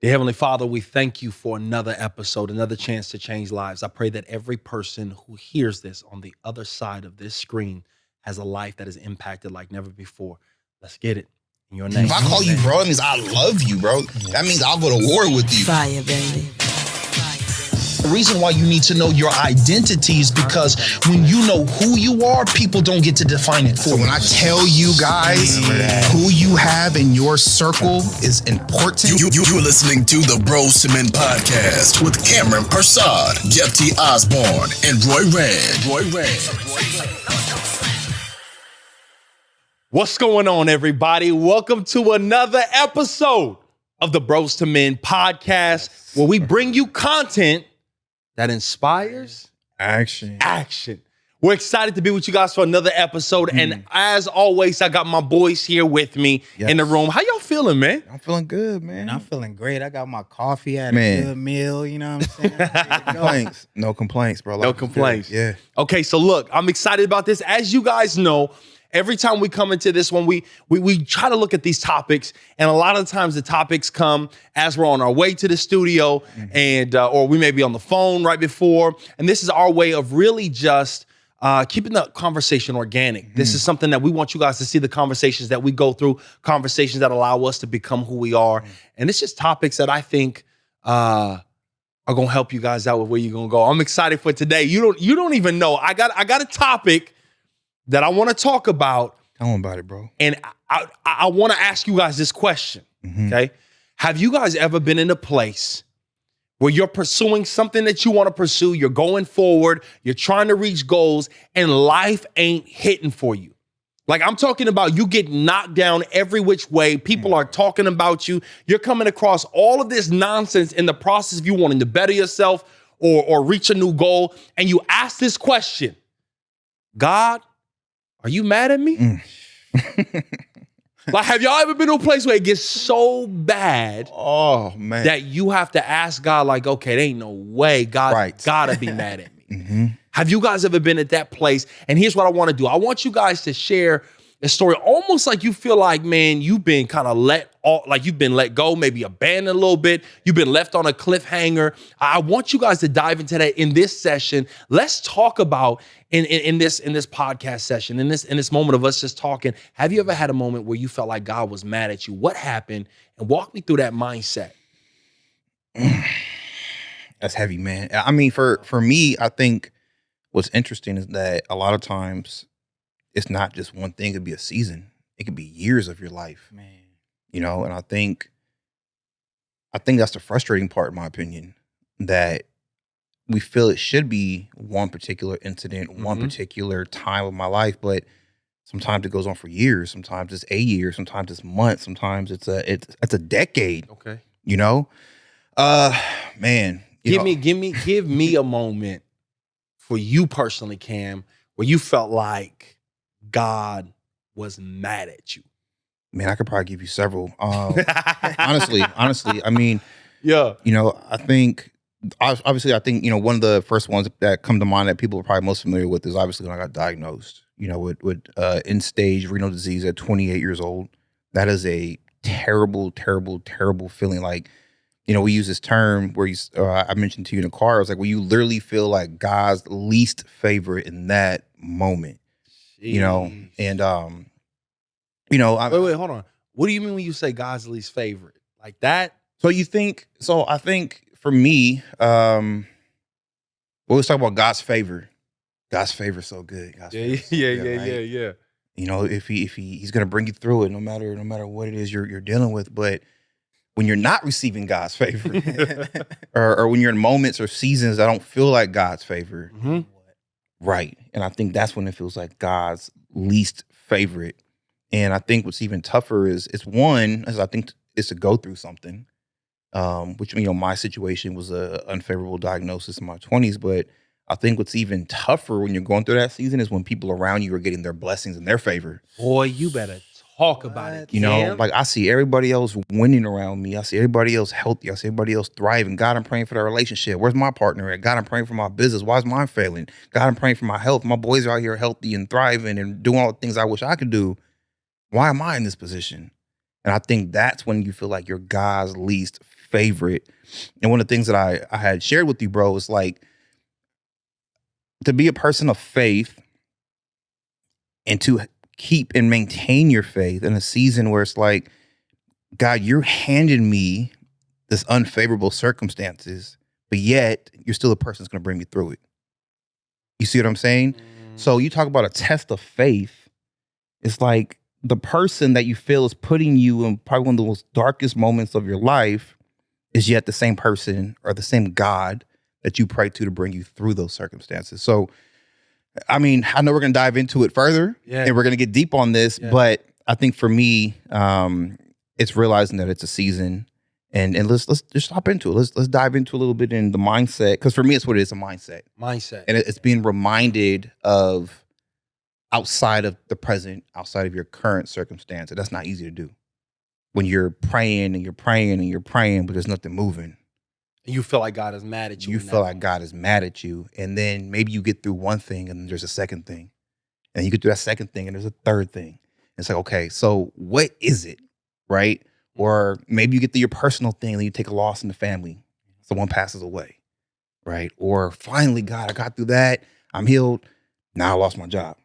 Dear Heavenly Father, we thank you for another episode, another chance to change lives. I pray that every person who hears this on the other side of this screen has a life that is impacted like never before. Let's get it. In your name. If I call you bro, it means I love you, bro. That means I'll go to war with you. Fire, baby. The reason why you need to know your identity is because when you know who you are, people don't get to define it for you. So when I tell you guys who you have in your circle is important. You're listening to the Bros to Men podcast with Cameron Persad, Jeff T. Osborne, and Roy Red. What's going on, everybody? Welcome to another episode of the Bros to Men podcast, where we bring you content that inspires action. We're excited to be with you guys for another episode. And as always, I got my boys here with me in the room. How y'all feeling, man? I'm feeling good, man. I'm feeling great. I got my coffee, I had a good meal, you know what I'm saying? No complaints, bro. No complaints. Yeah. Okay, so look, I'm excited about this. As you guys know, every time we come into this one, we try to look at these topics, and a lot of times the topics come as we're on our way to the studio, and or we may be on the phone right before. And this is our way of really just keeping the conversation organic. This is something that we want you guys to see, the conversations that we go through, conversations that allow us to become who we are. And it's just topics that I think are gonna help you guys out with where you're gonna go. I'm excited for today. You don't even know. I got a topic that I want to talk about. Tell them about it, bro. And I want to ask you guys this question, okay? Have you guys ever been in a place where you're pursuing something that you want to pursue, you're going forward, you're trying to reach goals, and life ain't hitting for you? Like, I'm talking about you get knocked down every which way. People are talking about you. You're coming across all of this nonsense in the process of you wanting to better yourself or reach a new goal. And you ask this question: God, are you mad at me? Like, have y'all ever been to a place where it gets so bad that you have to ask God, like, okay, there ain't no way God gotta be mad at me? Have you guys ever been at that place? And here's what I want to do. I want you guys to share a story almost like you feel like, man, you've been kind of you've been let go, maybe abandoned a little bit. You've been left on a cliffhanger. I want you guys to dive into that in this session. Let's talk about in this podcast session, in this moment of us just talking. Have you ever had a moment where you felt like God was mad at you? What happened? And walk me through that mindset. That's heavy, man. I mean, for me, I think what's interesting is that a lot of times it's not just one thing. It could be a season. It could be years of your life, Man. you know? And I think that's the frustrating part, in my opinion, that we feel it should be one particular incident, one particular time of my life, but sometimes it goes on for years. Sometimes it's a year. Sometimes it's months. Sometimes it's a decade. Okay. You know, man. Give me a moment for you personally, Cam, where you felt like God was mad at you. Man, I could probably give you several. Honestly, I mean, Yeah. you know, I think, you know, one of the first ones that come to mind that people are probably most familiar with is obviously when I got diagnosed, you know, with end-stage renal disease at 28 years old. That is a terrible, terrible, terrible feeling. Like, you know, we use this term where I mentioned to you in the car. I was like, well, you literally feel like God's least favorite in that moment. You know, and you know, wait, hold on. What do you mean when you say God's least favorite? Like that? I think for me, let's talk about God's favor. God's favor is so good. God's favor is so good, right? Yeah. You know, if he's gonna bring you through it, no matter what it is you're dealing with. But when you're not receiving God's favor, or when you're in moments or seasons that don't feel like God's favor. Right. And I think that's when it feels like God's least favorite. And I think what's even tougher is I think it's to go through something, which, you know, my situation was a unfavorable diagnosis in my 20s. But I think what's even tougher when you're going through that season is when people around you are getting their blessings in their favor. Boy, you better talk about it. You know, like I see everybody else winning around me. I see everybody else healthy. I see everybody else thriving. God, I'm praying for that relationship. Where's my partner at? God, I'm praying for my business. Why is mine failing? God, I'm praying for my health. My boys are out here healthy and thriving and doing all the things I wish I could do. Why am I in this position? And I think that's when you feel like you're God's least favorite. And one of the things that I had shared with you, bro, is like to be a person of faith and to keep and maintain your faith in a season where it's like, God, you're handing me this unfavorable circumstances, but yet you're still the person that's going to bring me through it. You see what I'm saying? So you talk about a test of faith. It's like the person that you feel is putting you in probably one of the most darkest moments of your life is yet the same person or the same God that you pray to bring you through those circumstances. So, I mean, I know we're going to dive into it further and we're going to get deep on this, but I think for me, it's realizing that it's a season and let's just hop into it. Let's dive into a little bit in the mindset. Because for me, it's what it is, a mindset. And it's being reminded of outside of the present, outside of your current circumstance. And that's not easy to do. When you're praying and you're praying and you're praying, but there's nothing moving. And you feel like God is mad at you. You feel like God is mad at you. And then maybe you get through one thing and then there's a second thing. And you get through that second thing and there's a third thing. It's like, okay, so what is it? Right? Or maybe you get through your personal thing and you take a loss in the family. Someone passes away. Right? Or finally, God, I got through that. I'm healed. Now I lost my job.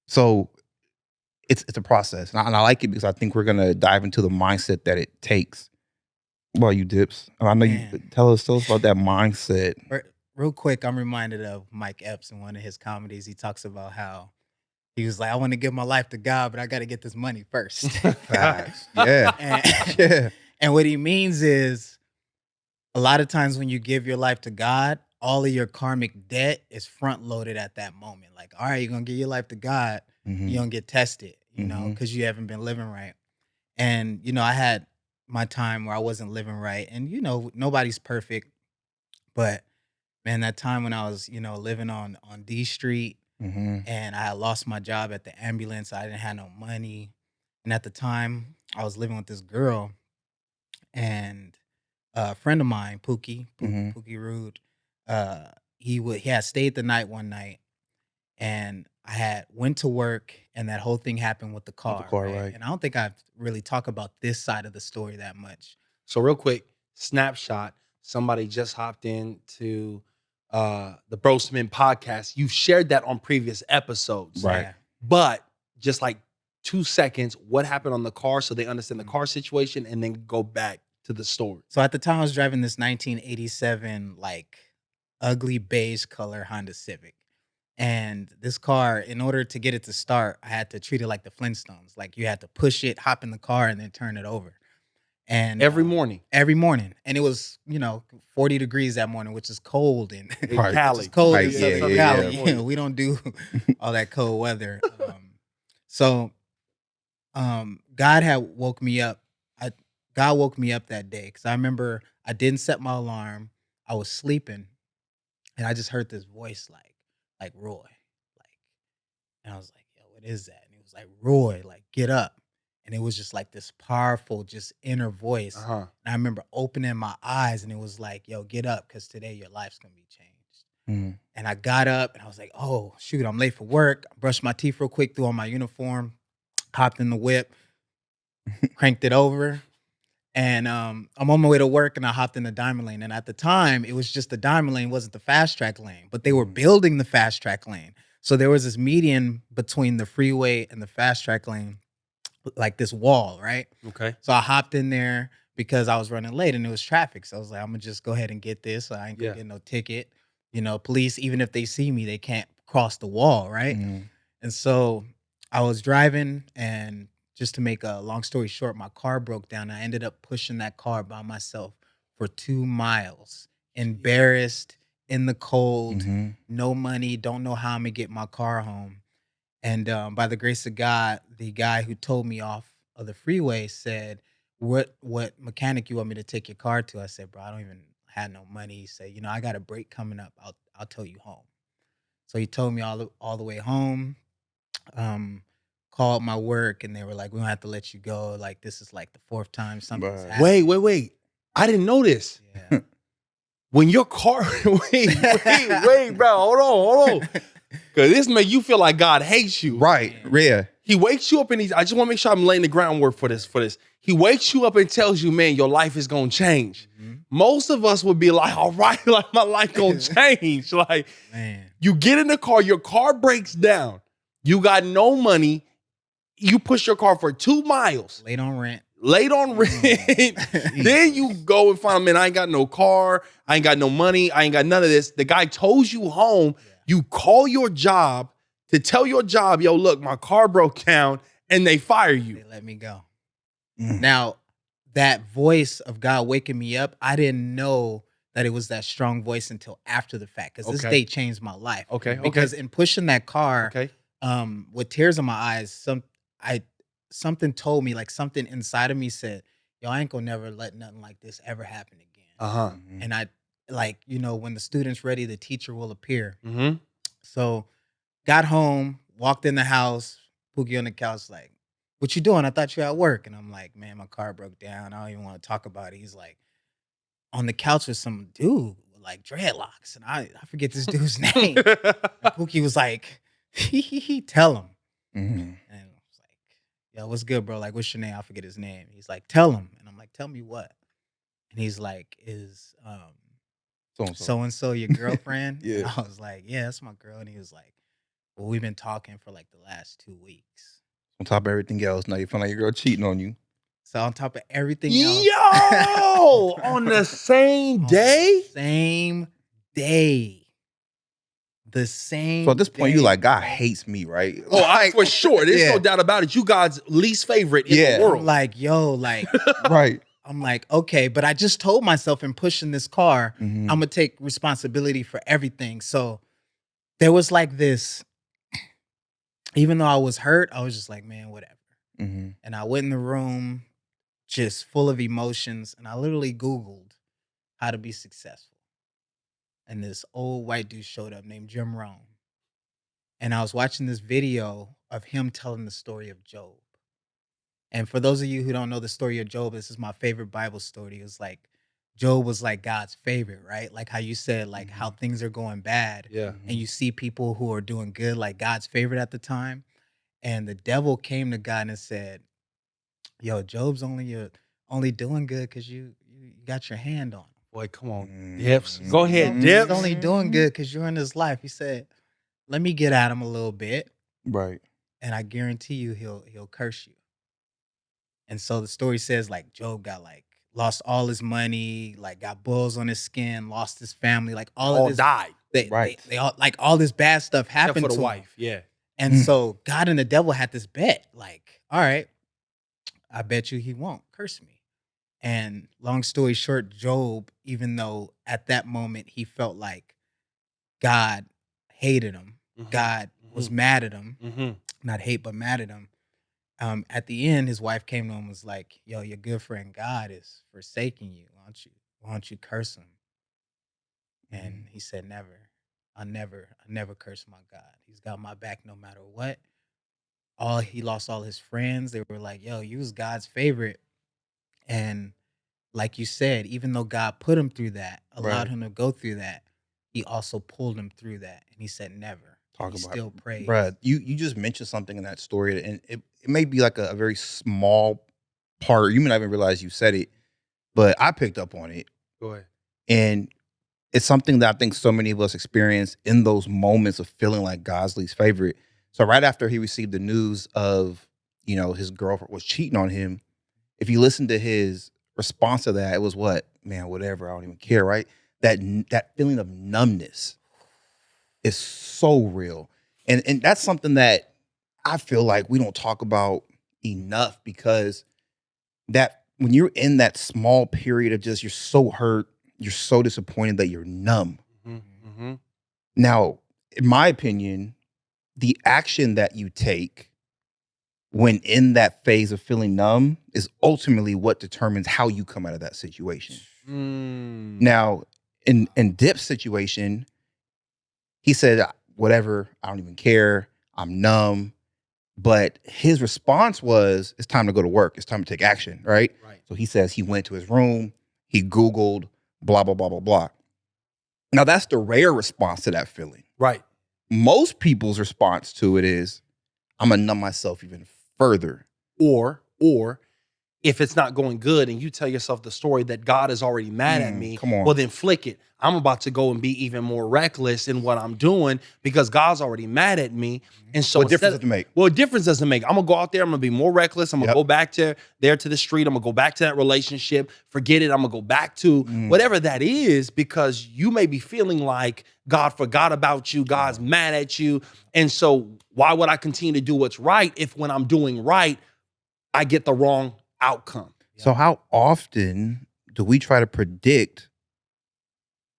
So it's a process. And I like it because I think we're going to dive into the mindset that it takes. Well, you dips. I know you tell us about that mindset. Real quick, I'm reminded of Mike Epps in one of his comedies. He talks about how he was like, I want to give my life to God, but I got to get this money first. Facts. Yeah. And what he means is a lot of times when you give your life to God, all of your karmic debt is front loaded at that moment. Like, all right, you're going to give your life to God. Mm-hmm. You're going to get tested, you know, because you haven't been living right. And, you know, I had my time where I wasn't living right. And, you know, nobody's perfect. But, man, that time when I was, you know, living on D Street, and I had lost my job at the ambulance. I didn't have no money. And at the time, I was living with this girl. And a friend of mine, Pookie Rude, he had stayed the night one night. And I had went to work, and that whole thing happened with the car. Right? And I don't think I've really talked about this side of the story that much. So real quick, snapshot. Somebody just hopped into the Broseman podcast. You've shared that on previous episodes. Right. Yeah. But just like 2 seconds, what happened on the car so they understand the car situation and then go back to the story. So at the time I was driving this 1987 like ugly beige color Honda Civic. And this car, in order to get it to start, I had to treat it like the Flintstones. Like you had to push it, hop in the car, and then turn it over. And Every morning. And it was, you know, 40 degrees that morning, which is cold in Cali. It's cold Right, in Southern yeah. Cali. You know, we don't do all that cold weather. God had woke me up. God woke me up that day because I remember I didn't set my alarm. I was sleeping, and I just heard this voice like Roy, and I was like, yo, what is that? And it was like, Roy, like, get up. And it was just like this powerful, just inner voice. And I remember opening my eyes and it was like, yo, get up because today your life's going to be changed. And I got up and I was like, oh, shoot, I'm late for work. I brushed my teeth real quick, threw on my uniform, hopped in the whip, cranked it over. And I'm on my way to work and I hopped in the diamond lane. And at the time, it was just the diamond lane, wasn't the fast track lane. But they were building the fast track lane. So there was this median between the freeway and the fast track lane, like this wall, right? Okay. So I hopped in there because I was running late and it was traffic. So I was like, I'm gonna just go ahead and get this. So I ain't gonna get no ticket. You know, police, even if they see me, they can't cross the wall, right? And so I was driving, and just to make a long story short, my car broke down. I ended up pushing that car by myself for 2 miles, embarrassed, in the cold, no money, don't know how I'm gonna get my car home. And by the grace of God, the guy who told me off of the freeway said, what mechanic you want me to take your car to? I said, bro, I don't even have no money. He said, you know, I got a break coming up. I'll tow you home. So he told me all the way home, called my work, and they were like, we don't have to let you go. Like, this is like the 4th time something's happened. Wait. I didn't know this. Yeah. When your car, wait, bro, hold on. Because this make you feel like God hates you. Right. Yeah. He wakes you up and I just want to make sure I'm laying the groundwork for this. He wakes you up and tells you, man, your life is gonna change. Most of us would be like, all right, like my life gonna change. Like, Man. you get in the car, your car breaks down, you got no money, you push your car for 2 miles. Late on rent. Then you go and find, man, I ain't got no car, I ain't got no money, I ain't got none of this. The guy tows you home. You call your job to tell your job, yo, look, my car broke down, and they fire you. They let me go. Now, that voice of God waking me up, I didn't know that it was that strong voice until after the fact, because this day changed my life. Because in pushing that car, with tears in my eyes, something told me, like something inside of me said, yo, I ain't gonna never let nothing like this ever happen again. And I, like, you know, when the student's ready, the teacher will appear. So got home, walked in the house, Pookie on the couch, like, what you doing? I thought you were at work. And I'm like, man, my car broke down. I don't even want to talk about it. He's like, on the couch with some dude with like dreadlocks. And I forget this dude's name. And Pookie was like, tell him. And I was like, yo, what's good, bro? Like, what's your name? I forget his name. He's like, tell him. And I'm like, tell me what? And he's like, is so-and-so your girlfriend? And I was like, yeah, that's my girl. And he was like, well, we've been talking for like the last 2 weeks. On top of everything else, now you find like your girl cheating on you. So on top of everything else. Yo! On the same day? Same day. The same So at this point, day. you like, God hates me, right? Oh, for sure. There's no doubt about it. You God's least favorite in the world. I'm like, yo, like, right. I'm like, okay, but I just told myself in pushing this car, I'm going to take responsibility for everything. So there was like this, even though I was hurt, I was just like, man, whatever. And I went in the room just full of emotions, and I literally Googled how to be successful. And this old white dude showed up named Jim Rohn. And I was watching this video of him telling the story of Job. And for those of you who don't know the story of Job, this is my favorite Bible story. It was like, Job was like God's favorite, right? Like how you said, like how things are going bad. And you see people who are doing good, like God's favorite at the time. And the devil came to God and said, yo, Job's only doing good because you got your hand on him. Boy, come on. Dips. Go ahead, Dips. He's only doing good because you're in his life. He said, let me get at him a little bit. Right. And I guarantee you he'll curse you. And so the story says, like, Job got like lost all his money, like got boils on his skin, lost his family, like all of this died. They all, like, all this bad stuff happened Except for to the him. wife. And so God and the devil had this bet, like, all right, I bet you he won't curse me. And long story short, Job, even though at that moment he felt like God hated him, God was mad at him, not hate, but mad at him. At the end, his wife came to him and was like, yo, your good friend God is forsaking you. Why don't you curse him? And he said, never. I never curse my God. He's got my back no matter what. He lost all his friends. They were like, yo, you was God's favorite. And like you said, even though God put him through that, allowed him to go through that, he also pulled him through that. And he said, never. He still prayed. Bruh, you just mentioned something in that story, and it may be like a very small part. You may not even realize you said it, but I picked up on it. Go ahead. And it's something that I think so many of us experience in those moments of feeling like God's least favorite. So right after he received the news of, you know, his girlfriend was cheating on him, if you listen to his response to that, it was what? Man, whatever, I don't even care, right? That feeling of numbness is so real. And that's something that I feel like we don't talk about enough, because that when you're in that small period of just, you're so hurt, you're so disappointed that you're numb. Now, in my opinion, the action that you take when in that phase of feeling numb is ultimately what determines how you come out of that situation. Now, in Dip's situation, he said, whatever, I don't even care, I'm numb. But his response was, it's time to go to work. It's time to take action, right? So he says he went to his room, he Googled, blah, blah, blah, blah, blah. Now, that's the rare response to that feeling. Right. Most people's response to it is, I'm gonna numb myself even further. Or if it's not going good and you tell yourself the story that God is already mad at me, come on. well, then flick it. I'm about to go and be even more reckless in what I'm doing because God's already mad at me. And so What difference does it make? Well, difference doesn't make. I'm gonna go out there, I'm gonna be more reckless. I'm gonna Yep. go back to the street. I'm gonna go back to that relationship. Forget it. I'm gonna go back to whatever that is because you may be feeling like God forgot about you, God's mad at you. And so why would I continue to do what's right if when I'm doing right, I get the wrong outcome? So how often do we try to predict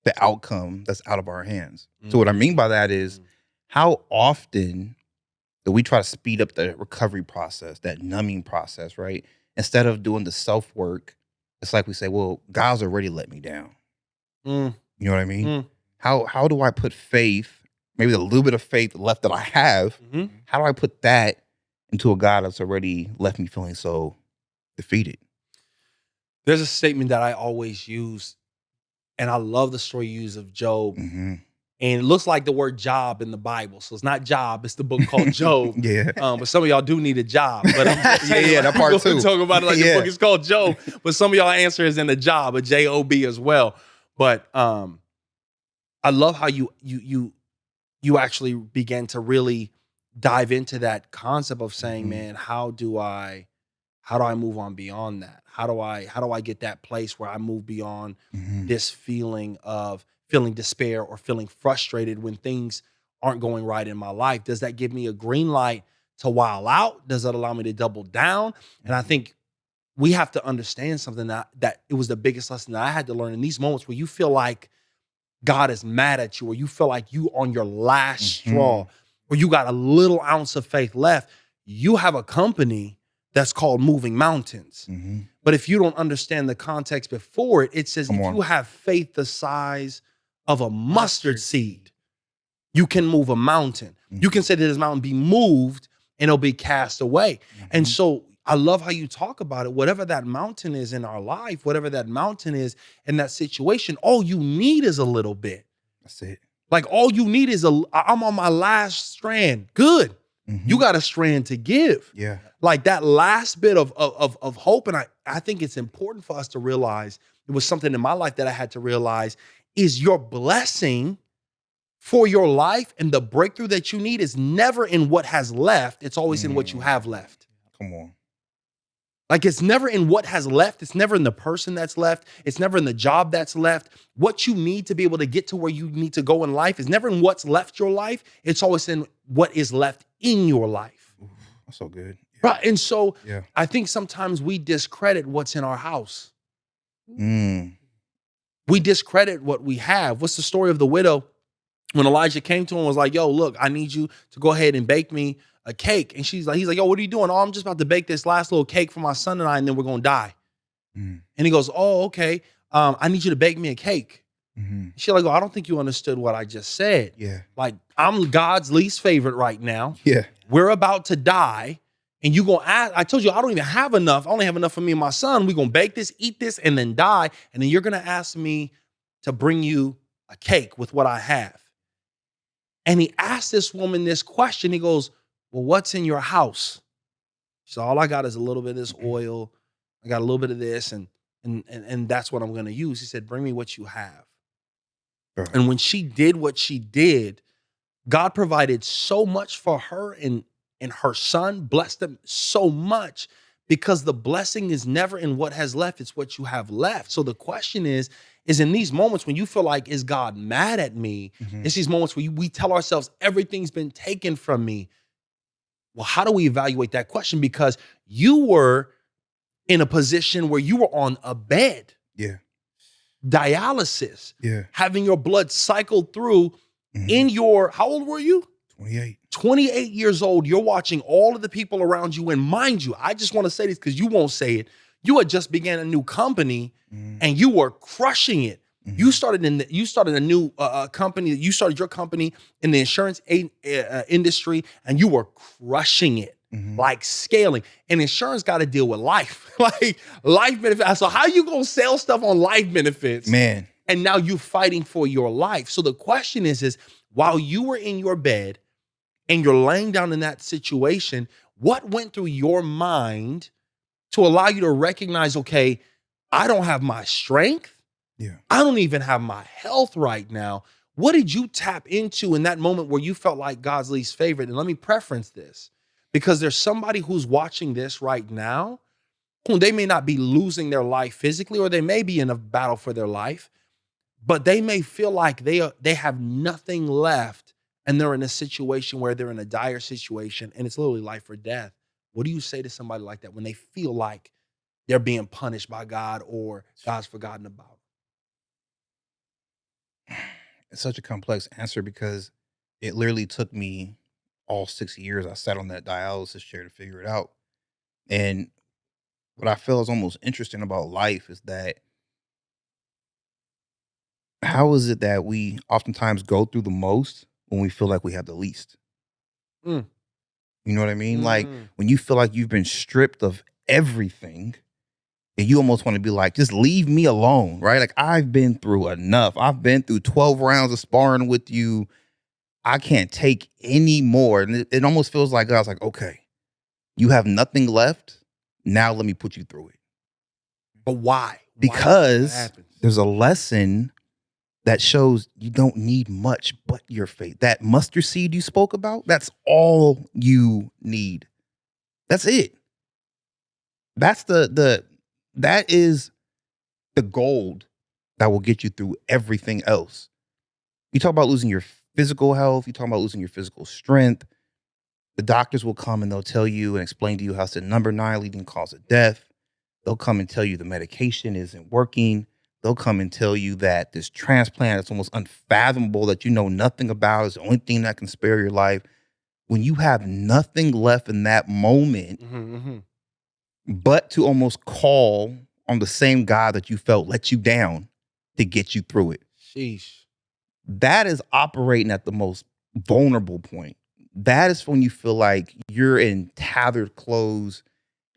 the outcome that's out of our hands? So what I mean by that is how often do we try to speed up the recovery process, that numbing process, right? Instead of doing the self-work, it's like we say, well, God's already let me down. You know what I mean? How do I put faith, maybe the little bit of faith left that I have, how do I put that into a God that's already left me feeling so defeated? There's a statement that I always use, and I love the story you use of Job. And it looks like the word job in the Bible. So it's not Job, it's the book called Job. Yeah. But some of y'all do need a job. But I'm just saying, Yeah, that part too. Talking about it like the book is called Job. But some of y'all answer is in a job, a J-O-B as well. But I love how you actually began to really dive into that concept of saying, man, how do I move on beyond that? How do I get that place where I move beyond this feeling of feeling despair or feeling frustrated when things aren't going right in my life? Does that give me a green light to wild out? Does that allow me to double down? And I think we have to understand something that it was the biggest lesson that I had to learn in these moments where you feel like God is mad at you, or you feel like you on your last straw, or you got a little ounce of faith left. You have a company that's called moving mountains. But if you don't understand the context before it, it says if you have faith the size of a mustard seed, you can move a mountain. You can say that this mountain be moved and it'll be cast away. And so I love how you talk about it. Whatever that mountain is in our life, whatever that mountain is in that situation, all you need is a little bit. That's it. Like all you need is I'm on my last strand. Good. You got a strand to give. Yeah. Like that last bit of hope. And I think it's important for us to realize, it was something in my life that I had to realize, is your blessing for your life and the breakthrough that you need is never in what has left. It's always in what you have left. Come on. Like it's never in what has left. It's never in the person that's left. It's never in the job that's left. What you need to be able to get to where you need to go in life is never in what's left your life. It's always in what is left in your life. Ooh, that's so good. Yeah. Right. And so Yeah. I think sometimes we discredit what's in our house. We discredit what we have. What's the story of the widow when Elijah came to him and was like, yo, look, I need you to go ahead and bake me a cake. And he's like, yo, what are you doing? Oh, I'm just about to bake this last little cake for my son and I, and then we're going to die. And he goes, oh, okay. I need you to bake me a cake. She's like, oh, I don't think you understood what I just said. Yeah. Like, I'm God's least favorite right now. Yeah. We're about to die. And you going to ask, I told you, I don't even have enough. I only have enough for me and my son. We're going to bake this, eat this, and then die. And then you're going to ask me to bring you a cake with what I have. And he asked this woman this question. He goes, well, what's in your house? So all I got is a little bit of this oil. I got a little bit of this, and that's what I'm going to use. He said, bring me what you have. And when she did what she did, God provided so much for her and her son, blessed them so much, because the blessing is never in what has left. It's what you have left. So the question is in these moments when you feel like, is God mad at me? It's these moments where we tell ourselves everything's been taken from me. Well, how do we evaluate that question? Because you were in a position where you were on a bed. Yeah. Dialysis. Yeah. Having your blood cycled through in your, how old were you? 28. 28 years old. You're watching all of the people around you. And mind you, I just want to say this because you won't say it. You had just began a new company and you were crushing it. You started a new company. You started your company in the insurance industry, and you were crushing it, like scaling. And insurance got to deal with life, like life benefits. So how you gonna sell stuff on life benefits, man? And now you're fighting for your life. So the question is while you were in your bed, and you're laying down in that situation, what went through your mind to allow you to recognize, okay, I don't have my strength. Yeah. I don't even have my health right now. What did you tap into in that moment where you felt like God's least favorite? And let me preference this, because there's somebody who's watching this right now who they may not be losing their life physically, or they may be in a battle for their life, but they may feel like they have nothing left, and they're in a situation where they're in a dire situation and it's literally life or death. What do you say to somebody like that when they feel like they're being punished by God or God's forgotten about? It's such a complex answer because it literally took me all 6 years. I sat on that dialysis chair to figure it out. And what I feel is almost interesting about life is that how is it that we oftentimes go through the most when we feel like we have the least? Mm. You know what I mean? Like Mm. when you feel like you've been stripped of everything and you almost want to be like, just leave me alone, right? Like I've been through enough. I've been through 12 rounds of sparring with you. I can't take any more. And it almost feels like I was like, okay, you have nothing left. Now let me put you through it. But why? Because Why happens? there's a lesson that shows you don't need much but your faith. That mustard seed you spoke about, that's all you need. That's it. That's that is the gold that will get you through everything else. You talk about losing your physical health, you talk about losing your physical strength. The doctors will come and they'll tell you and explain to you how it's the number 9 leading cause of death. They'll come and tell you the medication isn't working. They'll come and tell you that this transplant is almost unfathomable that you know nothing about is the only thing that can spare your life. When you have nothing left in that moment, but to almost call on the same God that you felt let you down to get you through it. Sheesh. That is operating at the most vulnerable point. That is when you feel like you're in tattered clothes.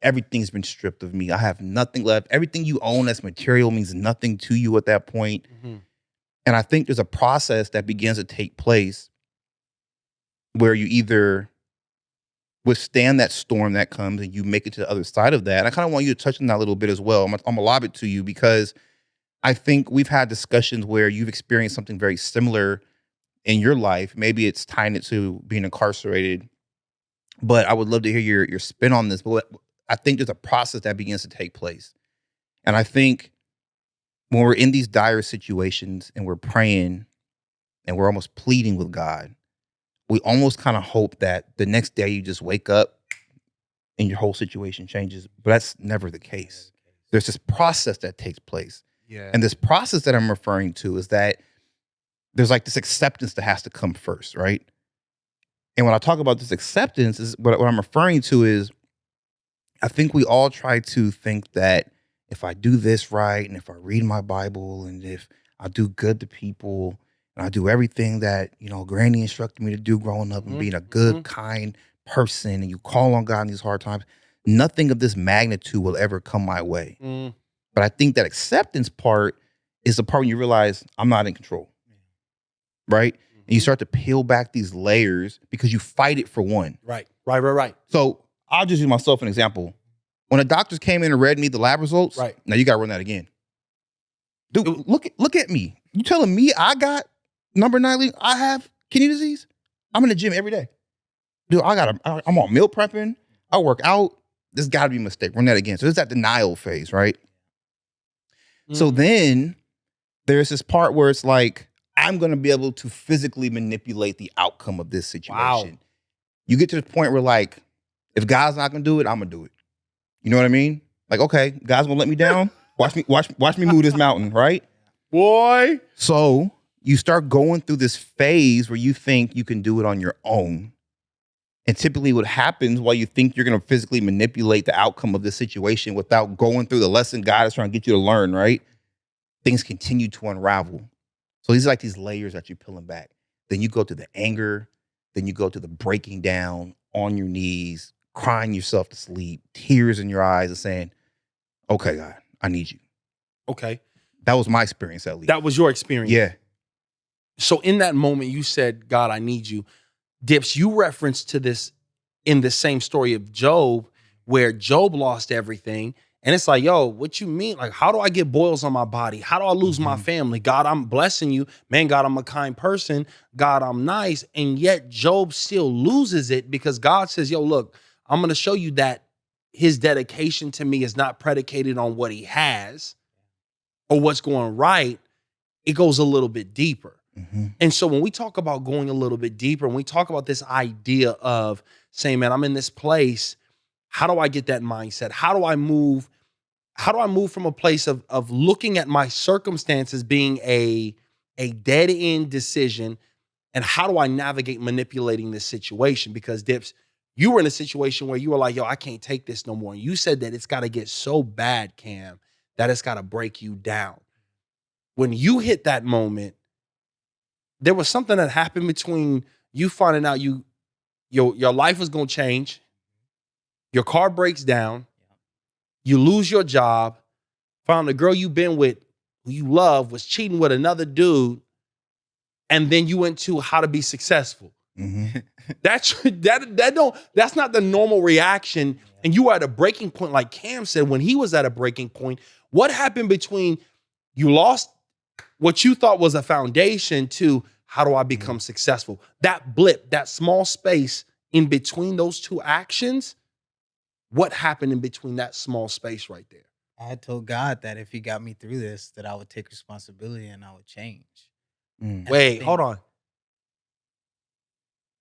Everything's been stripped of me. I have nothing left. Everything you own as material means nothing to you at that point. And I think there's a process that begins to take place where you either withstand that storm that comes and you make it to the other side of that. And I kind of want you to touch on that a little bit as well. I'm gonna lob it to you because I think we've had discussions where you've experienced something very similar in your life. Maybe it's tying it to being incarcerated, but I would love to hear your spin on this. But I think there's a process that begins to take place. And I think when we're in these dire situations and we're praying and we're almost pleading with God, we almost kind of hope that the next day you just wake up and your whole situation changes. But that's never the case. There's this process that takes place. Yeah. And this process that I'm referring to is that there's like this acceptance that has to come first, right? And when I talk about this acceptance, is what I'm referring to is I think we all try to think that if I do this right, and if I read my Bible, and if I do good to people, and I do everything that, you know, Granny instructed me to do growing up and being a good, kind person, and you call on God in these hard times, nothing of this magnitude will ever come my way. But I think that acceptance part is the part when you realize I'm not in control, right? And you start to peel back these layers because you fight it for one. Right. So I'll just use myself an example. When the doctors came in and read me the lab results, Right. now you got to run that again. Dude, look at me. You telling me I got number 9, I have kidney disease? I'm in the gym every day. Dude, I'm on meal prepping. I work out. There's got to be a mistake. Run that again. So there's that denial phase, right? So then there's this part where it's like, I'm going to be able to physically manipulate the outcome of this situation. Wow. You get to the point where like, if God's not going to do it, I'm going to do it. You know what I mean? Like, okay, God's going to let me down. Watch me move this mountain, right? Boy. So you start going through this phase where you think you can do it on your own. And typically what happens while you think you're going to physically manipulate the outcome of this situation without going through the lesson God is trying to get you to learn, right? Things continue to unravel. So these are like these layers that you're peeling back. Then you go to the anger. Then you go to the breaking down on your knees, crying yourself to sleep, tears in your eyes and saying, okay, God, I need you. Okay. That was my experience at least. That was your experience. Yeah. So in that moment, you said, God, I need you. Dips, you referenced to this in the same story of Job, where Job lost everything. And it's like, yo, what you mean? Like, how do I get boils on my body? How do I lose my family? God, I'm blessing you. Man, God, I'm a kind person. God, I'm nice. And yet Job still loses it because God says, yo, look, I'm going to show you that his dedication to me is not predicated on what he has or what's going right. It goes a little bit deeper. And so when we talk about going a little bit deeper, when we talk about this idea of saying, man, I'm in this place, how do I get that mindset? How do I move from a place of looking at my circumstances being a dead end decision, and how do I navigate manipulating this situation? Because Dips, you were in a situation where you were like, yo, I can't take this no more. And you said that it's got to get so bad, Cam, that it's got to break you down. When you hit that moment, there was something that happened between you finding out your life was going to change, your car breaks down, you lose your job, found the girl you've been with, who you love, was cheating with another dude, and then you went to how to be successful. That's not the normal reaction. And you were at a breaking point, like Cam said, when he was at a breaking point. What happened between you lost what you thought was a foundation to how do I become successful? That blip, that small space in between those two actions, what happened in between that small space right there? I had told God that if he got me through this, that I would take responsibility and I would change. And Wait, hold on.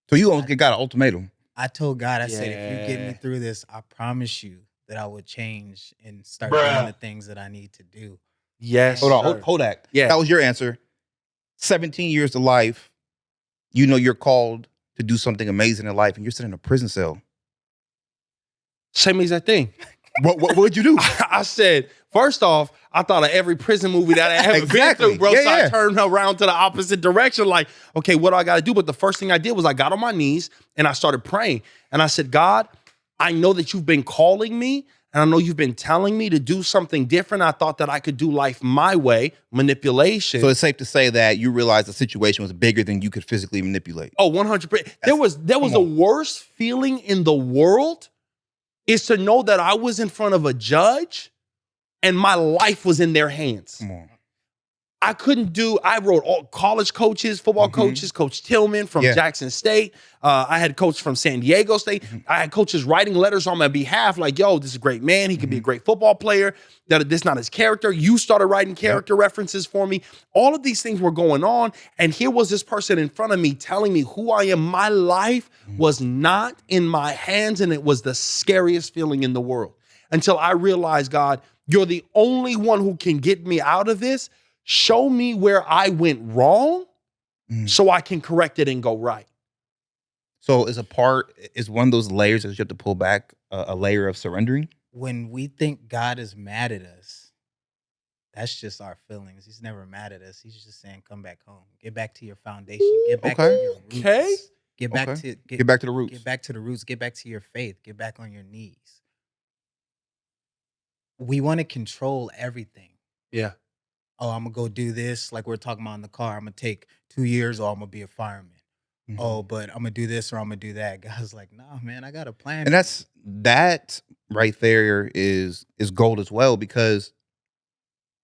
So you almost got an ultimatum. I told God, I said, if you get me through this, I promise you that I would change and start doing the things that I need to do. Yes. Hold on, hold that. Yeah. That was your answer. 17 years to life. You know you're called to do something amazing in life, and you're sitting in a prison cell. Same exact thing. What'd you do? I said, first off, I thought of every prison movie that I ever been through, bro. Yeah, so I turned around to the opposite direction, like, okay, what do I got to do? But the first thing I did was I got on my knees and I started praying. And I said, God, I know that you've been calling me, and I know you've been telling me to do something different. I thought that I could do life my way, manipulation. So it's safe to say that you realized the situation was bigger than you could physically manipulate. Oh, 100%. There was the worst feeling in the world is to know that I was in front of a judge and my life was in their hands. Come on. I wrote all college coaches, football coaches, Coach Tillman from Jackson State. I had coaches from San Diego State. I had coaches writing letters on my behalf like, yo, this is a great man. He could be a great football player. That this not his character. You started writing character references for me. All of these things were going on. And here was this person in front of me telling me who I am. My life was not in my hands, and it was the scariest feeling in the world. Until I realized, God, you're the only one who can get me out of this. Show me where I went wrong so I can correct it and go right. So is one of those layers that you have to pull back a layer of surrendering? When we think God is mad at us, that's just our feelings. He's never mad at us. He's just saying, come back home. Get back to your foundation. Get back to your roots. Okay. Get back to Get back to the roots. Get back to the roots. Get back to your faith. Get back on your knees. We want to control everything. Yeah. Oh, I'm going to go do this. Like we're talking about in the car. I'm going to take 2 years or I'm going to be a fireman. Oh, but I'm going to do this or I'm going to do that. God's like, nah, man, I got a plan. And that right there is gold as well, because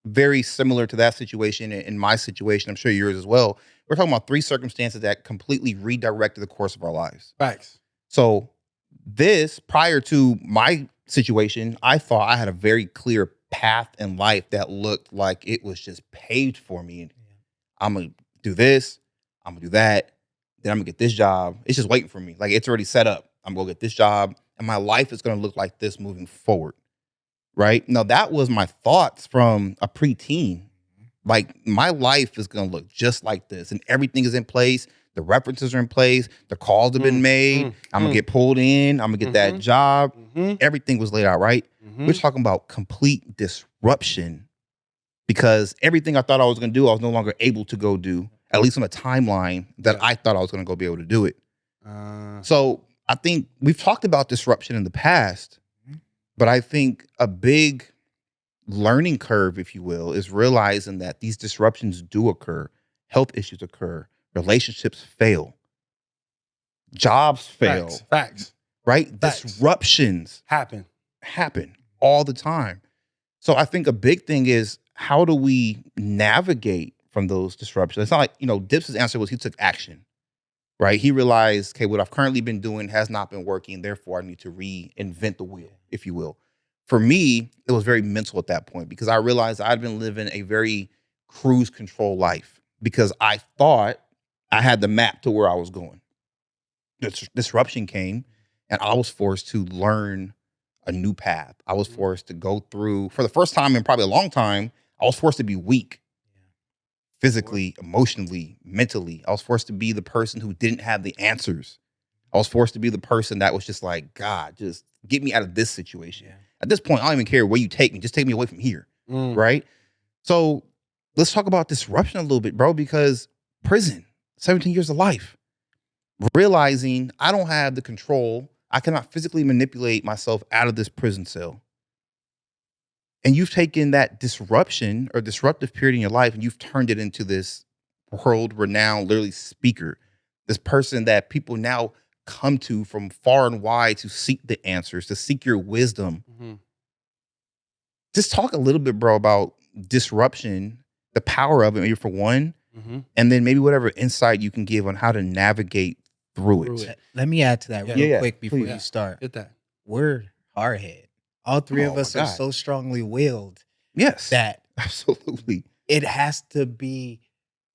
very similar to that situation in my situation, I'm sure yours as well. We're talking about 3 circumstances that completely redirected the course of our lives. Facts. So this, prior to my situation, I thought I had a very clear path in life that looked like it was just paved for me. I'm going to do this. I'm going to do that. Then I'm going to get this job. It's just waiting for me. Like, it's already set up. I'm going to get this job, and my life is going to look like this moving forward. Right? Now, that was my thoughts from a preteen. Like, my life is going to look just like this, and everything is in place. The references are in place. The calls have been made. I'm going to get pulled in. I'm going to get that job. Everything was laid out, right? We're talking about complete disruption, because everything I thought I was going to do, I was no longer able to go do, at least on a timeline that I thought I was going to go be able to do it. So I think we've talked about disruption in the past, but I think a big learning curve, if you will, is realizing that these disruptions do occur. Health issues occur. Relationships fail. Jobs fail. Facts. Right? Facts. Disruptions Happen. happen all the time. So I think a big thing is, how do we navigate from those disruptions? It's not like, Dip's answer was he took action, right? He realized, okay, what I've currently been doing has not been working. Therefore, I need to reinvent the wheel, if you will. For me, it was very mental at that point because I realized I'd been living a very cruise control life because I thought I had the map to where I was going. Disruption came and I was forced to learn a new path. I was forced to go through, for the first time in probably a long time, I was forced to be weak physically, emotionally, mentally. I was forced to be the person who didn't have the answers. I was forced to be the person that was just like, God, just get me out of this situation. Yeah. At this point, I don't even care where you take me. Just take me away from here, right? So let's talk about disruption a little bit, bro, because prison, 17 years of life, realizing I don't have the control. I cannot physically manipulate myself out of this prison cell. And you've taken that disruption or disruptive period in your life and you've turned it into this world-renowned, literally speaker, this person that people now come to from far and wide to seek the answers, to seek your wisdom. Mm-hmm. Just talk a little bit, bro, about disruption, the power of it, maybe for one, and then maybe whatever insight you can give on how to navigate through it. Let me add to that real quick before you start. Get that. We're hardhead. All three of us are so strongly willed. Yes. That absolutely. It has to be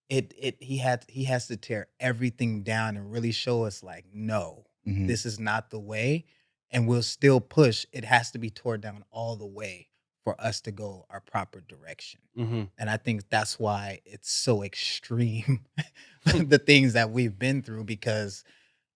he has to tear everything down and really show us like, no, this is not the way. And we'll still push. It has to be torn down all the way for us to go our proper direction. And I think that's why it's so extreme, the things that we've been through, because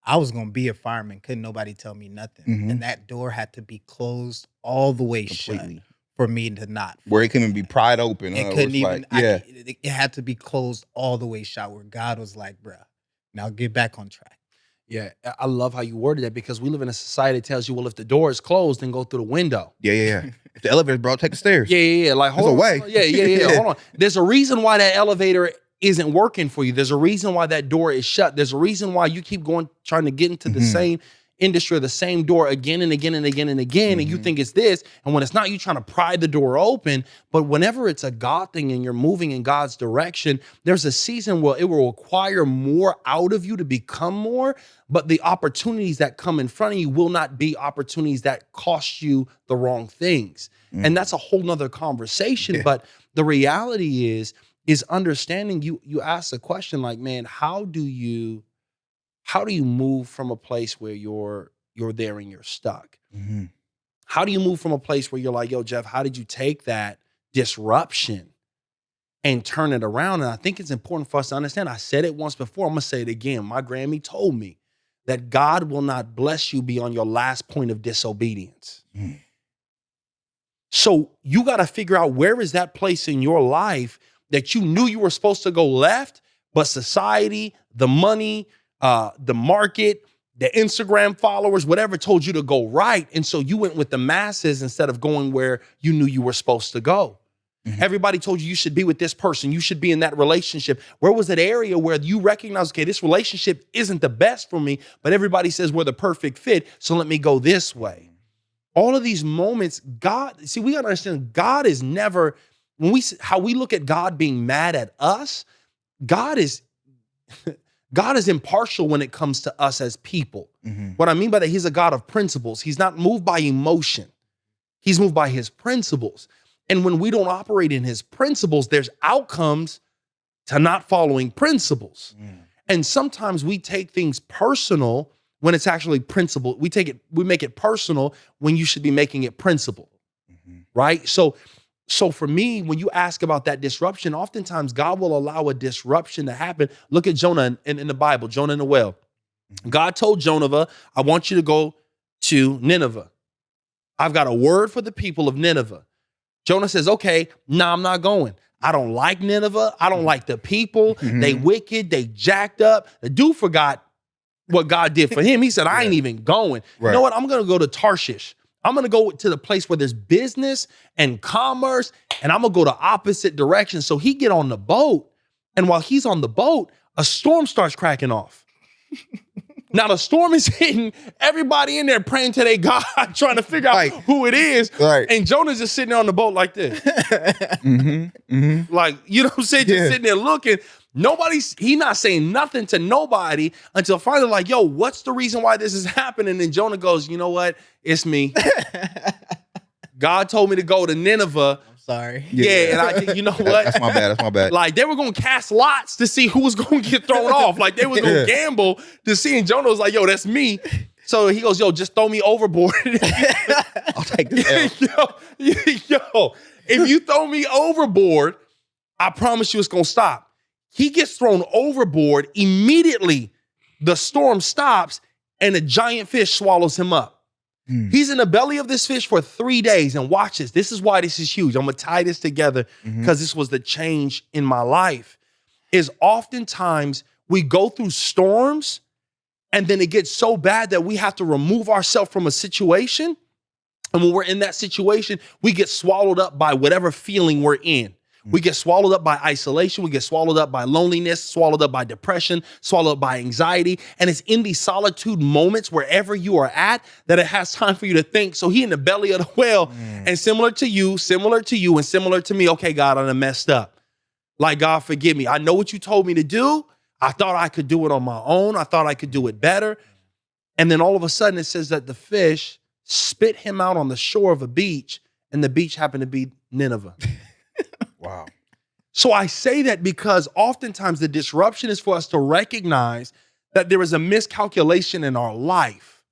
I was going to be a fireman. Couldn't nobody tell me nothing. And that door had to be closed all the way completely shut for me to not. Where it couldn't be pried open. It couldn't even, it had to be closed all the way shut where God was like, bruh, now get back on track. Yeah, I love how you worded that because we live in a society that tells you, well, if the door is closed, then go through the window. Yeah. If the elevator's bro, take the stairs. Yeah. Like, hold on. Way. Yeah. Hold on. There's a reason why that elevator isn't working for you. There's a reason why that door is shut. There's a reason why you keep going, trying to get into the same industry or the same door again and again and again and again. And you think it's this. And when it's not, you trying to pry the door open. But whenever it's a God thing and you're moving in God's direction, there's a season where it will require more out of you to become more. But the opportunities that come in front of you will not be opportunities that cost you the wrong things. And that's a whole nother conversation. Yeah. But the reality is understanding you ask a question like, man, how do you move from a place where you're there and you're stuck? How do you move from a place where you're like, yo, Jeff, how did you take that disruption and turn it around? And I think it's important for us to understand. I said it once before. I'm going to say it again. My Grammy told me that God will not bless you beyond your last point of disobedience. So you got to figure out, where is that place in your life that you knew you were supposed to go left, but society, the money, the market, the Instagram followers, whatever told you to go right. And so you went with the masses instead of going where you knew you were supposed to go. Everybody told you should be with this person. You should be in that relationship. Where was that area where you recognize, okay, this relationship isn't the best for me, but everybody says we're the perfect fit, so let me go this way. All of these moments, God, see, we got to understand, God is never, how we look at God being mad at us, God is impartial when it comes to us as people. What I mean by that, he's a God of principles. He's not moved by emotion. He's moved by his principles. And when we don't operate in his principles, there's outcomes to not following principles. And sometimes we take things personal when it's actually principle. We make it personal when you should be making it principle, right? So for me, when you ask about that disruption, oftentimes God will allow a disruption to happen. Look at Jonah in the Bible, Jonah in the well. God told Jonah, I want you to go to Nineveh. I've got a word for the people of Nineveh. Jonah says, okay, I'm not going. I don't like Nineveh. I don't like the people. They wicked. They jacked up. The dude forgot what God did for him. He said, I ain't even going. Right. You know what? I'm going to go to Tarshish. I'm going to go to the place where there's business and commerce, and I'm going to go the opposite direction. So he get on the boat, and while he's on the boat, a storm starts cracking off. Now the storm is hitting. Everybody in there praying to their God, trying to figure out who it is. Right. And Jonah's just sitting there on the boat like this. Like, you know what I'm saying? Just sitting there looking. He not saying nothing to nobody until finally like, yo, what's the reason why this is happening? And Jonah goes, you know what? It's me. God told me to go to Nineveh. I'm sorry. Yeah, and I think, you know what? That's my bad. Like, they were going to cast lots to see who was going to get thrown off. Like, they was going to gamble to see. And Jonah was like, yo, that's me. So he goes, yo, just throw me overboard. I'll take this. Yo, if you throw me overboard, I promise you it's going to stop. He gets thrown overboard. Immediately, the storm stops and a giant fish swallows him up. He's in the belly of this fish for 3 days. And watch this. This is why this is huge. I'm going to tie this together because this was the change in my life. Is oftentimes we go through storms and then it gets so bad that we have to remove ourselves from a situation. And when we're in that situation, we get swallowed up by whatever feeling we're in. We get swallowed up by isolation. We get swallowed up by loneliness, swallowed up by depression, swallowed up by anxiety. And it's in these solitude moments, wherever you are at, that it has time for you to think. So he in the belly of the whale, and similar to you, and similar to me, okay, God, I done messed up. Like, God, forgive me. I know what you told me to do. I thought I could do it on my own. I thought I could do it better. And then all of a sudden it says that the fish spit him out on the shore of a beach, and the beach happened to be Nineveh. Wow. So I say that because oftentimes the disruption is for us to recognize that there is a miscalculation in our life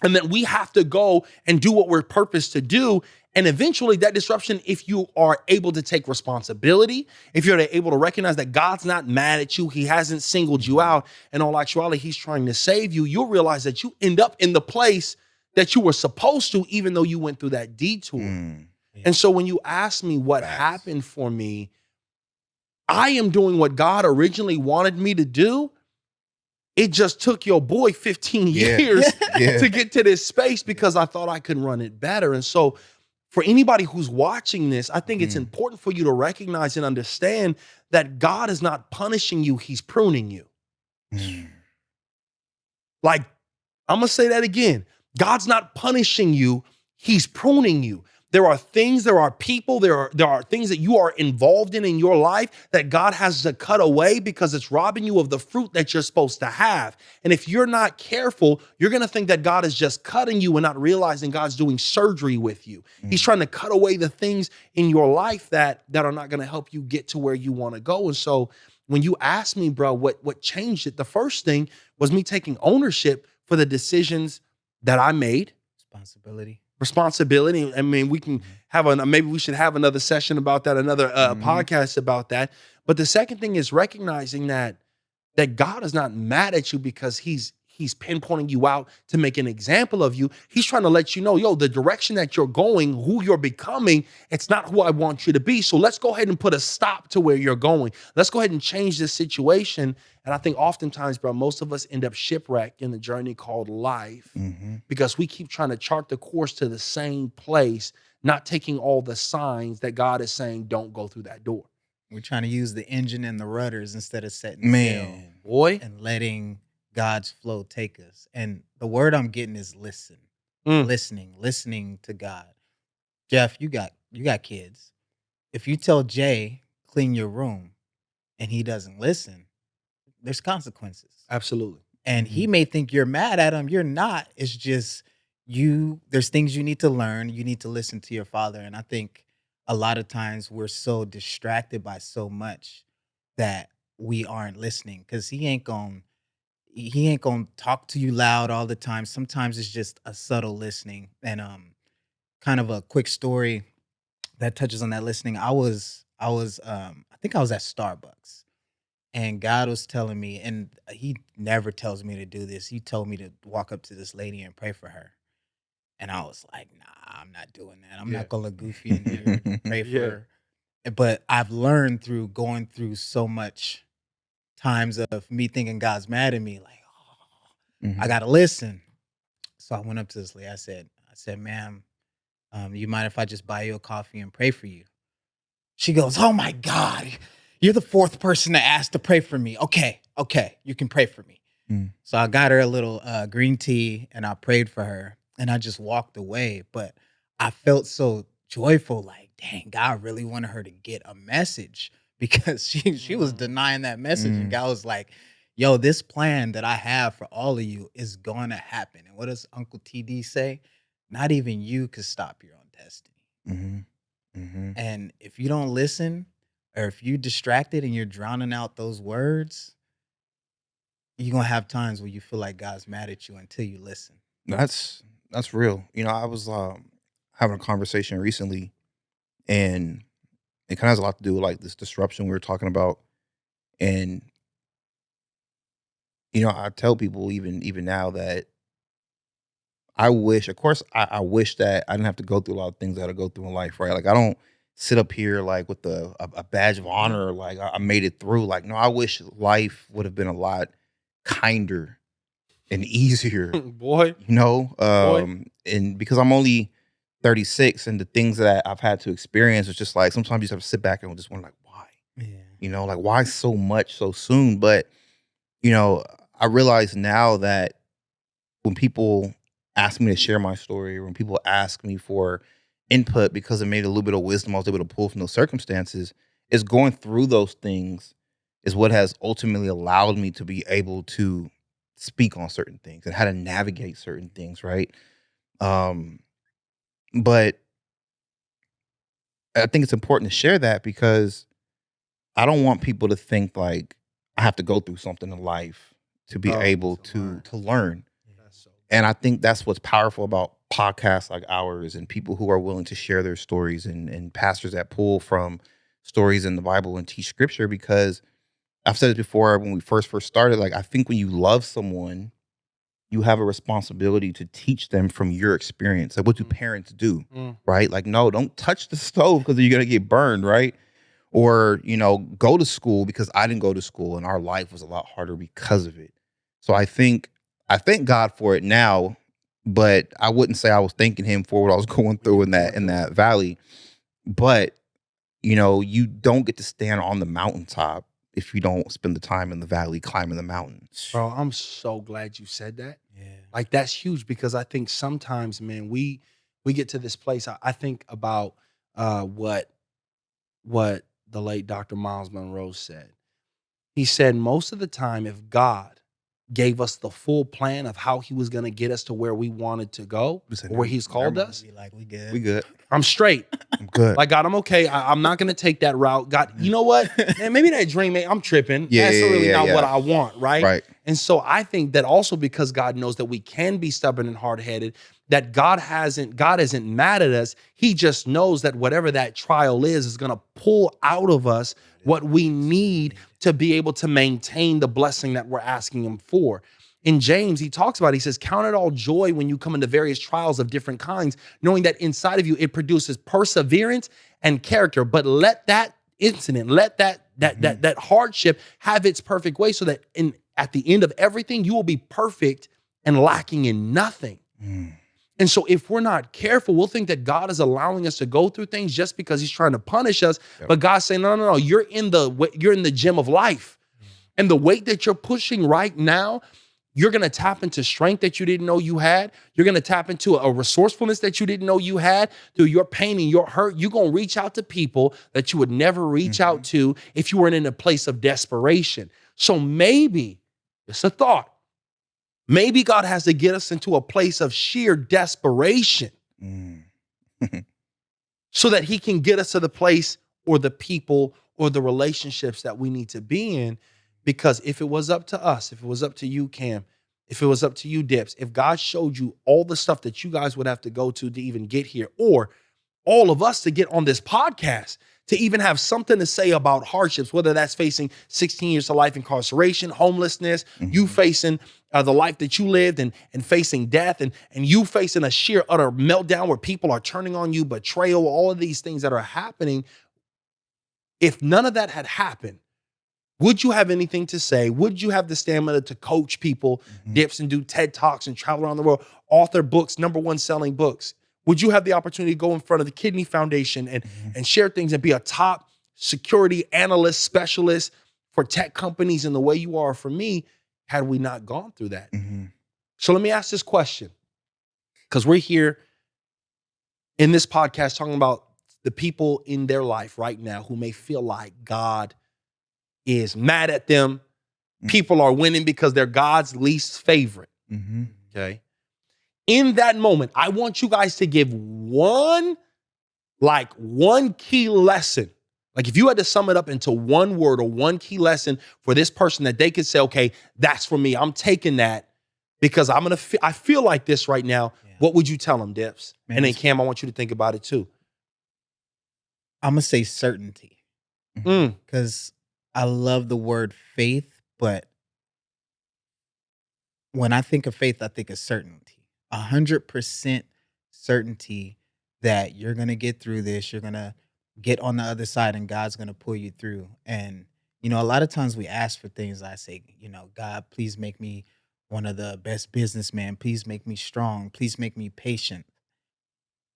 and that we have to go and do what we're purposed to do. And eventually that disruption, if you are able to take responsibility, if you're able to recognize that God's not mad at you, he hasn't singled you out, in all actuality, he's trying to save you, you'll realize that you end up in the place that you were supposed to, even though you went through that detour. And so when you ask me what happened for me, I am doing what God originally wanted me to do. It just took your boy 15 years to get to this space because I thought I could run it better. And so for anybody who's watching this, I think it's important for you to recognize and understand that God is not punishing you, he's pruning you. Like, I'm going to say that again. God's not punishing you, he's pruning you. There are things, there are people, there are things that you are involved in your life that God has to cut away because it's robbing you of the fruit that you're supposed to have. And if you're not careful, you're going to think that God is just cutting you and not realizing God's doing surgery with you. He's trying to cut away the things in your life that are not going to help you get to where you want to go. And so when you ask me, bro, what changed it? The first thing was me taking ownership for the decisions that I made. Responsibility. I mean, we can have maybe we should have another session about that, another podcast about that. But the second thing is recognizing that God is not mad at you because he's pinpointing you out to make an example of you. He's trying to let you know, yo, the direction that you're going, who you're becoming, it's not who I want you to be. So let's go ahead and put a stop to where you're going. Let's go ahead and change this situation. And I think oftentimes, bro, most of us end up shipwrecked in the journey called life because we keep trying to chart the course to the same place, not taking all the signs that God is saying, don't go through that door. We're trying to use the engine and the rudders instead of setting sail, boy, and letting God's flow take us. And the word I'm getting is listen, listening to God. Jeff, you got kids. If you tell Jay, clean your room, and he doesn't listen, there's consequences. Absolutely. And he may think you're mad at him. You're not. It's just there's things you need to learn. You need to listen to your father. And I think a lot of times we're so distracted by so much that we aren't listening because he ain't gonna talk to you loud all the time. Sometimes it's just a subtle listening. And kind of a quick story that touches on that listening. I think I was at Starbucks. And God was telling me, and he never tells me to do this. He told me to walk up to this lady and pray for her. And I was like, nah, I'm not doing that. I'm not going to look goofy in here and pray for her. But I've learned through going through so much times of me thinking God's mad at me, like, I got to listen. So I went up to this lady. I said, ma'am, you mind if I just buy you a coffee and pray for you? She goes, oh my God. You're the fourth person to ask to pray for me. Okay, you can pray for me. So I got her a little green tea and I prayed for her and I just walked away. But I felt so joyful, like, dang, God really wanted her to get a message because she was denying that message. And God was like, yo, this plan that I have for all of you is going to happen. And what does Uncle TD say? Not even you could stop your own destiny. And if you don't listen, or if you're distracted and you're drowning out those words, you're going to have times where you feel like God's mad at you until you listen. That's real. You know, I was having a conversation recently, and it kind of has a lot to do with like this disruption we were talking about. And you know, I tell people even now that I wish, of course, I wish that I didn't have to go through a lot of things that I go through in life, right? Like I don't sit up here like with a badge of honor, like I made it through. Like, no, I wish life would have been a lot kinder and easier. Boy. You know? And because I'm only 36 and the things that I've had to experience, it's just like sometimes you just have to sit back and just wonder like, why? Yeah. You know, like why so much so soon? But, you know, I realize now that when people ask me to share my story, or when people ask me for input because it made a little bit of wisdom I was able to pull from those circumstances, is going through those things is what has ultimately allowed me to be able to speak on certain things and how to navigate certain things, right? But I think it's important to share that because I don't want people to think like I have to go through something in life to be able to learn. And I think that's what's powerful about podcasts like ours and people who are willing to share their stories and pastors that pull from stories in the Bible and teach scripture, because I've said it before when we first started, like I think when you love someone, you have a responsibility to teach them from your experience. Like what do parents do, right? Like, no, don't touch the stove because you're going to get burned, right? Or, you know, go to school, because I didn't go to school and our life was a lot harder because of it. So I thank God for it now, but I wouldn't say I was thanking him for what I was going through in that valley. But, you know, you don't get to stand on the mountaintop if you don't spend the time in the valley climbing the mountain. Bro, I'm so glad you said that. Yeah. Like that's huge, because I think sometimes, man, we get to this place. I think about what the late Dr. Miles Monroe said. He said most of the time, if God gave us the full plan of how he was going to get us to where we wanted to go, or where he's called us, Be like, we good. We good. I'm straight. I'm good. Like, God, I'm okay. I'm not going to take that route. God, you know what? Man, maybe that dream, I'm tripping. Yeah, That's really not yeah. what I want, right? Right. And so I think that also because God knows that we can be stubborn and hard-headed, that God isn't mad at us. He just knows that whatever that trial is going to pull out of us what we need to be able to maintain the blessing that we're asking him for. In James, he talks about, he says, count it all joy when you come into various trials of different kinds, knowing that inside of you, it produces perseverance and character. But let that incident, let that hardship have its perfect way, so that at the end of everything, you will be perfect and lacking in nothing. And so if we're not careful, we'll think that God is allowing us to go through things just because he's trying to punish us. Yep. But God's saying, no, you're in the gym of life. And the weight that you're pushing right now, you're going to tap into strength that you didn't know you had. You're going to tap into a resourcefulness that you didn't know you had. Through your pain and your hurt, you're going to reach out to people that you would never reach out to if you weren't in a place of desperation. So maybe, it's a thought, maybe God has to get us into a place of sheer desperation so that he can get us to the place or the people or the relationships that we need to be in. Because if it was up to us, if it was up to you, Cam, if it was up to you, Dips, if God showed you all the stuff that you guys would have to go to even get here, or all of us to get on this podcast, to even have something to say about hardships, whether that's facing 16 years to life incarceration, homelessness, you facing the life that you lived and facing death, and you facing a sheer utter meltdown where people are turning on you, betrayal, all of these things that are happening. If none of that had happened, would you have anything to say? Would you have the stamina to coach people, Dips, and do TED Talks and travel around the world, author books, #1 selling books? Would you have the opportunity to go in front of the Kidney Foundation and share things and be a top security analyst, specialist for tech companies in the way you are for me? had we not gone through that. Mm-hmm. So let me ask this question, because we're here in this podcast talking about the people in their life right now who may feel like God is mad at them. People are winning because they're God's least favorite. Mm-hmm. Okay. In that moment, I want you guys to give one key lesson. Like if you had to sum it up into one word or one key lesson for this person that they could say, okay, that's for me. I'm taking that because I feel like this right now. Yeah. What would you tell them, Dips? Man, And then Cam, I want you to think about it too. I'm going to say certainty, because I love the word faith, but when I think of faith, I think of certainty. 100% certainty that you're going to get through this. You're going to get on the other side and God's going to pull you through. And, a lot of times we ask for things. I say, God, please make me one of the best businessmen. Please make me strong. Please make me patient.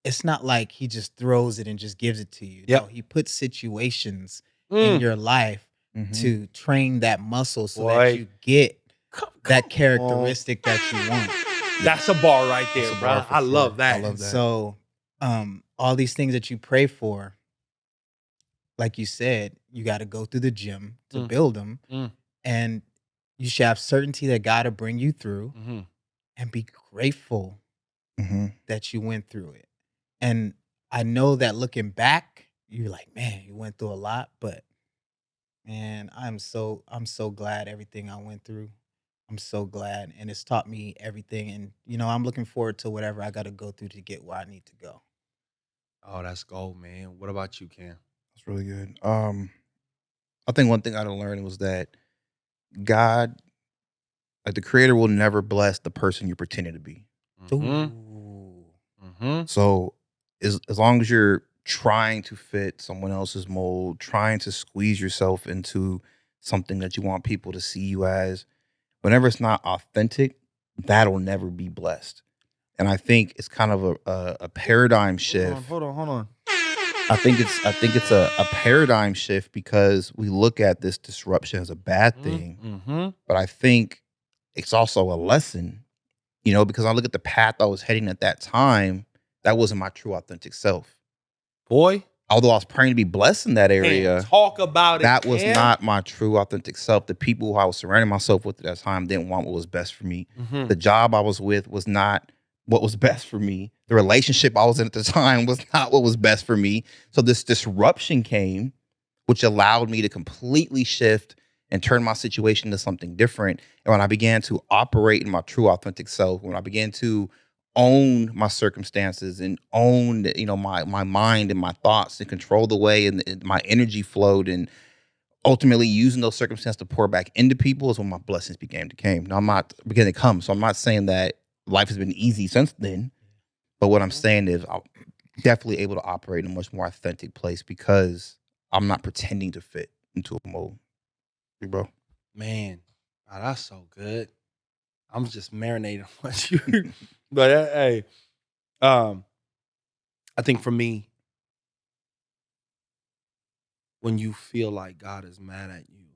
It's not like he just throws it and just gives it to you. Yep. No, he puts situations in your life to train that muscle so that you get that characteristic that you want. That's a bar right there, That's a bro. bar for I sure. love that. I love that. So all these things that you pray for, like you said, you got to go through the gym to build them. And you should have certainty that God will bring you through and be grateful that you went through it. And I know that looking back, you're like, man, you went through a lot, but man, I'm so glad everything I went through. I'm so glad. And it's taught me everything. And, I'm looking forward to whatever I got to go through to get where I need to go. Oh, that's gold, man. What about you, Cam? That's really good. I think one thing I learned was that God, like the creator, will never bless the person you're pretending to be. So as long as you're trying to fit someone else's mold, trying to squeeze yourself into something that you want people to see you as, whenever it's not authentic, that'll never be blessed. And I think it's kind of a paradigm shift. Hold on. I think it's a paradigm shift because we look at this disruption as a bad thing. But I think it's also a lesson, because I look at the path I was heading at that time, that wasn't my true authentic self. Boy. Although I was praying to be blessed in that area, Man, talk about it. that was Cam. not my true authentic self. The people who I was surrounding myself with at that time didn't want what was best for me. The job I was with was not what was best for me. The relationship I was in at the time was not what was best for me. So this disruption came, which allowed me to completely shift and turn my situation into something different. And when I began to operate in my true authentic self, when I began to own my circumstances and own, my mind and my thoughts and control the way and my energy flowed, and ultimately using those circumstances to pour back into people, is when my blessings began to come. Now began to come. So I'm not saying that life has been easy since then, but what I'm saying is I'm definitely able to operate in a much more authentic place because I'm not pretending to fit into a mold. Hey, bro. Man, oh, that's so good. I'm just marinating on what you. But hey, I think for me, when you feel like God is mad at you,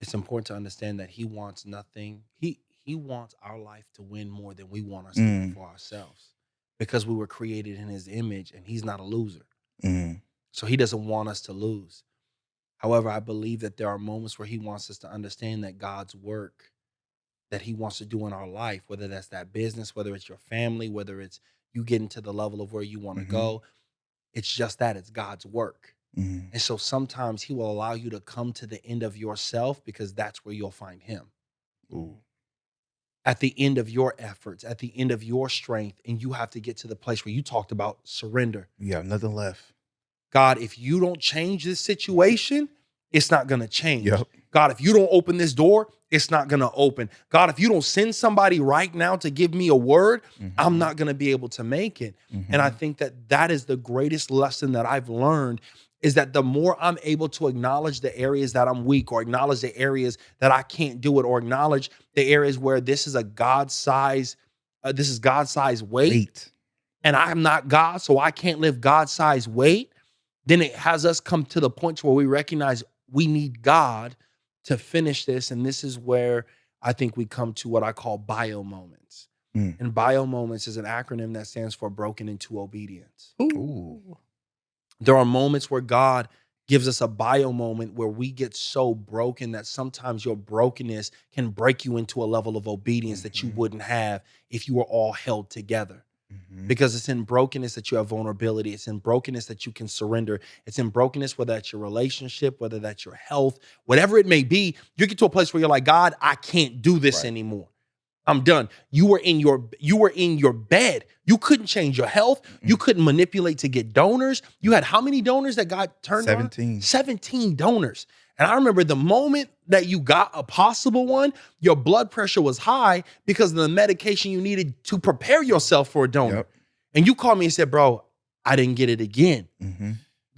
it's important to understand that He wants nothing. He wants our life to win more than we want us to win for ourselves, because we were created in His image, and He's not a loser. So He doesn't want us to lose. However, I believe that there are moments where He wants us to understand that God's work that He wants to do in our life, whether that's that business, whether it's your family, whether it's you getting to the level of where you want to go, it's just that, it's God's work. And so sometimes He will allow you to come to the end of yourself, because that's where you'll find Him. At the end of your efforts, at the end of your strength, and you have to get to the place where you talked about surrender. You have nothing left. God, if you don't change this situation, it's not going to change. Yep. God, if you don't open this door, it's not going to open. God, if you don't send somebody right now to give me a word, I'm not going to be able to make it. And I think that is the greatest lesson that I've learned, is that the more I'm able to acknowledge the areas that I'm weak, or acknowledge the areas that I can't do it, or acknowledge the areas where this is a God-size, weight, and I'm not God, so I can't live God-size weight, then it has us come to the point where we recognize we need God to finish this, and this is where I think we come to what I call bio moments. And bio moments is an acronym that stands for broken into obedience. Ooh. There are moments where God gives us a bio moment where we get so broken that sometimes your brokenness can break you into a level of obedience that you wouldn't have if you were all held together. Because it's in brokenness that you have vulnerability. It's in brokenness that you can surrender. It's in brokenness, whether that's your relationship, whether that's your health, whatever it may be, you get to a place where you're like, God, I can't do this anymore. I'm done. You were in your bed. You couldn't change your health. You couldn't manipulate to get donors. You had how many donors that God turned 17. on? 17 donors. And I remember the moment that you got a possible one, your blood pressure was high because of the medication you needed to prepare yourself for a donor. Yep. And you called me and said, bro, I didn't get it again.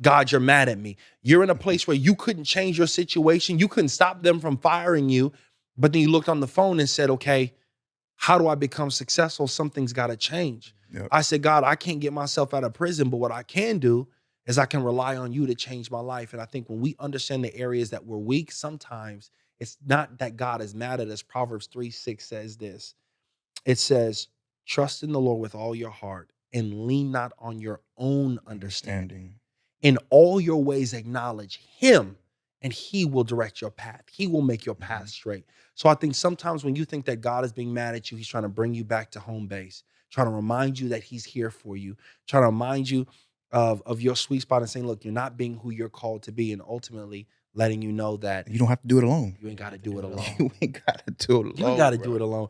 God, you're mad at me. You're in a place where you couldn't change your situation. You couldn't stop them from firing you. But then you looked on the phone and said, okay, how do I become successful? Something's got to change. Yep. I said, God, I can't get myself out of prison, but what I can do is I can rely on you to change my life. And I think when we understand the areas that we're weak, sometimes it's not that God is mad at us. Proverbs 3:6 says this. It says, trust in the Lord with all your heart and lean not on your own understanding. In all your ways acknowledge him, and he will direct your path. He will make your path straight. So I think sometimes when you think that God is being mad at you, he's trying to bring you back to home base, trying to remind you that he's here for you, trying to remind you of your sweet spot and saying, look, you're not being who you're called to be, and ultimately letting you know that You don't have to do it alone. you ain't got to do it alone. You ain't got to do it alone. You got to do it alone.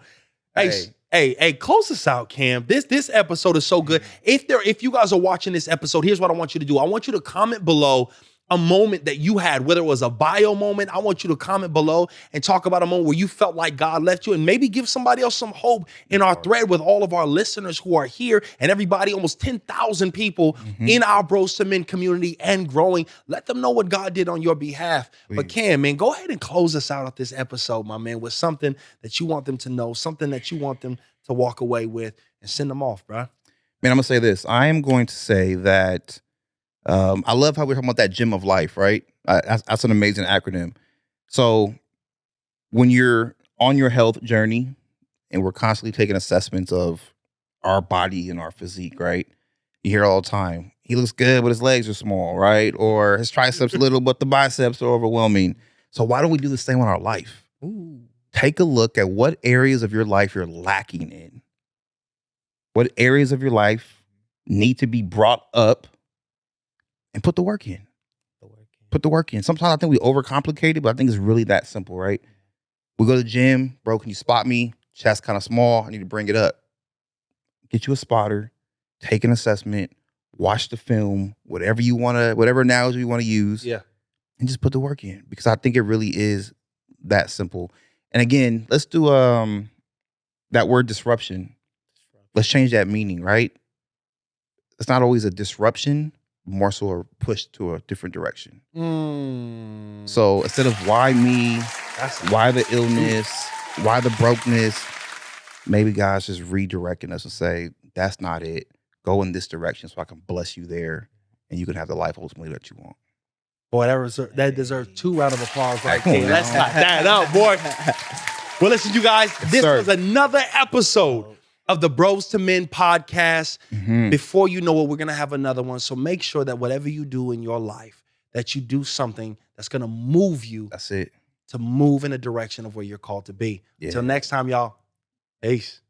Hey, Hey. hey, close us out, Cam. This episode is so good. If you guys are watching this episode, here's what I want you to do. I want you to comment below a moment that you had, whether it was a bio moment. I want you to comment below and talk about a moment where you felt like God left you, and maybe give somebody else some hope in our thread with all of our listeners who are here and everybody, almost 10,000 people in our Bros to Men community and growing. Let them know what God did on your behalf. But Cam, man, go ahead and close us out of this episode, my man, with something that you want them to know, something that you want them to walk away with, and send them off, bro. Man, I'm going to say this. I am going to say that I love how we're talking about that gym of life, right? That's an amazing acronym. So when you're on your health journey and we're constantly taking assessments of our body and our physique, right? You hear all the time, he looks good, but his legs are small, right? Or his triceps little, but the biceps are overwhelming. So why don't we do the same on our life? Take a look at what areas of your life you're lacking in. What areas of your life need to be brought up, and put the work in. Put the work in. Sometimes I think we overcomplicate it, but I think it's really that simple, right? We go to the gym, bro, can you spot me? Chest kind of small, I need to bring it up. Get you a spotter, take an assessment, watch the film, whatever analogy you want to use. Yeah. And just put the work in, because I think it really is that simple. And again, let's do that word disruption. Let's change that meaning, right? It's not always a disruption, more so a push to a different direction. So instead of why me, why the illness, why the brokenness, maybe God's just redirecting us and say, that's not it. Go in this direction so I can bless you there, and you can have the life ultimately that you want. Boy, that deserves 2 rounds of applause right there. Let's knock that out, boy. Well, listen, you guys, this was another episode of the Bros to Men podcast. Before you know it, we're going to have another one. So make sure that whatever you do in your life, that you do something that's going to move you. That's it. To move in the direction of where you're called to be. Until next time, y'all. Peace.